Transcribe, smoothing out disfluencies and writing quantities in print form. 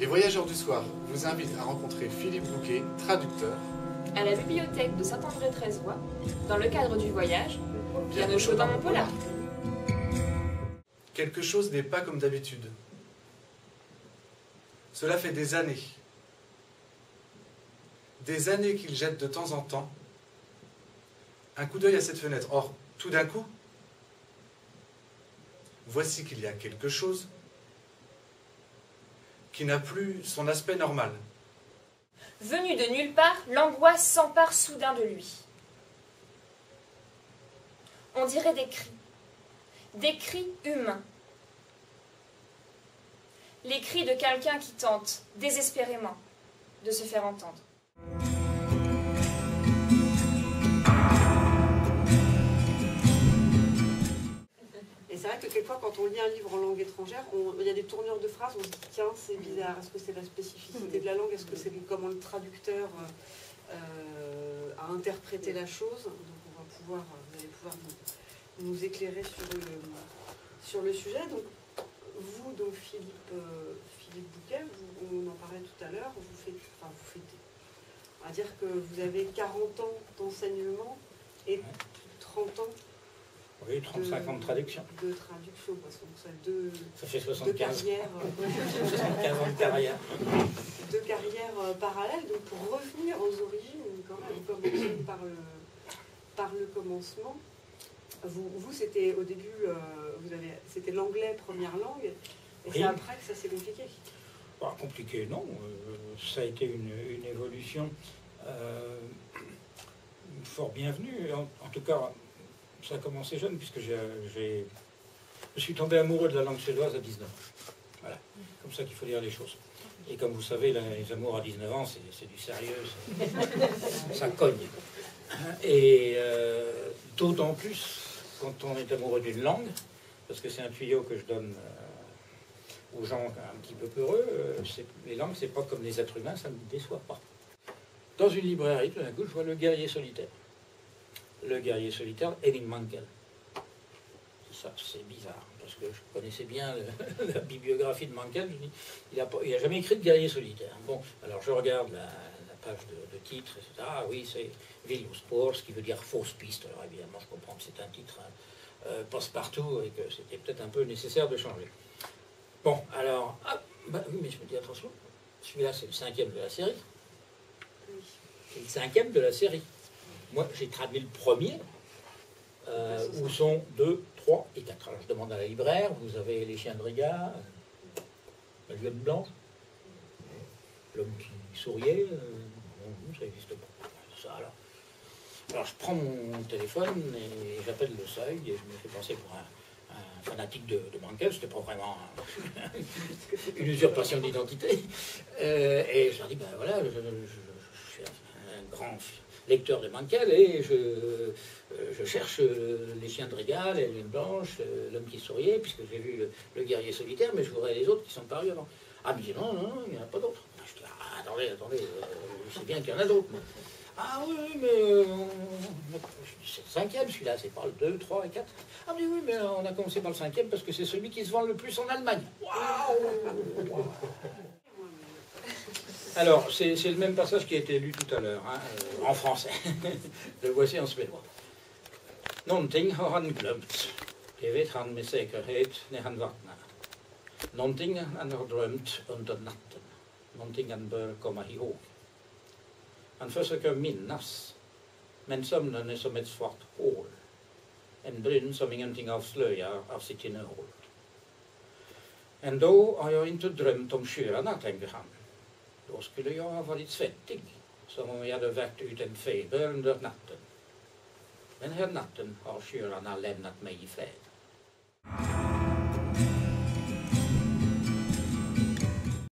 Les Voyageurs du Soir vous invitent à rencontrer Philippe Bouquet, traducteur, à la bibliothèque de Saint-André-Treizevoix, dans le cadre du voyage, bien au chaud dans mon polar. Quelque chose n'est pas comme d'habitude. Cela fait des années qu'il jette de temps en temps un coup d'œil à cette fenêtre. Or, tout d'un coup, voici qu'il y a quelque chose qui n'a plus son aspect normal. Venu de nulle part, l'angoisse s'empare soudain de lui. On dirait des cris humains. Les cris de quelqu'un qui tente, désespérément, de se faire entendre. Et c'est vrai que quelquefois, quand on lit un livre en langue étrangère, il y a des tournures de phrases, on se dit tiens, c'est bizarre, est-ce que c'est la spécificité de la langue, est-ce que c'est comment le traducteur a interprété la chose. Donc vous allez pouvoir nous éclairer sur le sujet. Donc vous, donc Philippe Bouquet, on en parlait tout à l'heure, vous fêtez. On va dire que vous avez 40 ans d'enseignement et 30 ans. Oui, 35 ans de traduction. De traduction, parce que ça fait 75. Deux carrières, 75 ans de carrière. Deux carrières parallèles. Donc pour revenir aux origines, quand même, commencer par le commencement. Vous c'était au début, c'était l'anglais première langue, et oui. C'est après que ça s'est compliqué. Pas compliqué, non. Ça a été une évolution fort bienvenue. En tout cas, ça a commencé jeune, puisque je suis tombé amoureux de la langue suédoise à 19 ans. Voilà, comme ça qu'il faut dire les choses. Et comme vous savez, les amours à 19 ans, c'est du sérieux, ça cogne. Et d'autant plus quand on est amoureux d'une langue, parce que c'est un tuyau que je donne aux gens un petit peu peureux, les langues, c'est pas comme les êtres humains, ça ne me déçoit pas. Dans une librairie, tout d'un coup, je vois Le Guerrier solitaire. Le Guerrier solitaire, Henning Mankell. Ça, c'est bizarre, parce que je connaissais bien la bibliographie de Mankell. Je dis, il n'a jamais écrit de Guerrier solitaire. Bon, alors je regarde la page de titre, etc. Ah oui, c'est Viljospor, ce qui veut dire fausse piste. Alors évidemment, je comprends que c'est un titre passe-partout et que c'était peut-être un peu nécessaire de changer. Bon, alors, oui, mais je me dis, attention, celui-là, c'est le 5e de la série. C'est le 5e de la série. Moi, j'ai traduit le premier, où sont 2, 3 et 4. Alors, je demande à la libraire, vous avez Les Chiens de Riga, La Lionne Blanche, L'Homme qui souriait, ça n'existe pas. Ça, alors, je prends mon téléphone et j'appelle le Seuil et je me fais passer pour un fanatique de Mankell. C'était pas vraiment une usurpation d'identité. Et je leur dis, ben voilà, je suis un grand lecteur de Mankell et je cherche Les Chiens de Riga, Les Lionnes Blanches, L'Homme qui souriait, puisque j'ai vu le Guerrier solitaire, mais je voudrais les autres qui sont parus avant. Ah, mais non, il n'y en a pas d'autres. Je dis, attendez, je sais bien qu'il y en a d'autres. Ah oui, mais c'est le 5e celui-là, c'est pas le 2, 3 et 4. Ah mais oui, mais on a commencé par le 5e parce que c'est celui qui se vend le plus en Allemagne. Waouh. Alors, c'est le même passage qui a été lu tout à l'heure, hein, en français. Le voici en suédois. Någonting har han glömt. Det vet han med säkerhet när han vaknar. Någonting han har drömt under natten. Någonting han bör komma ihåg. Han försöker minnas, men sömnen är som ett svart hål. En brunn som ingenting avslöjar av sitt innehåll. Ändå har jag inte drömt om sjöarna, tänker han. Då skulle jag ha varit svettig, som om jag hade värt ut en feber under natten. Men här natten har sjöarna lämnat mig i fred.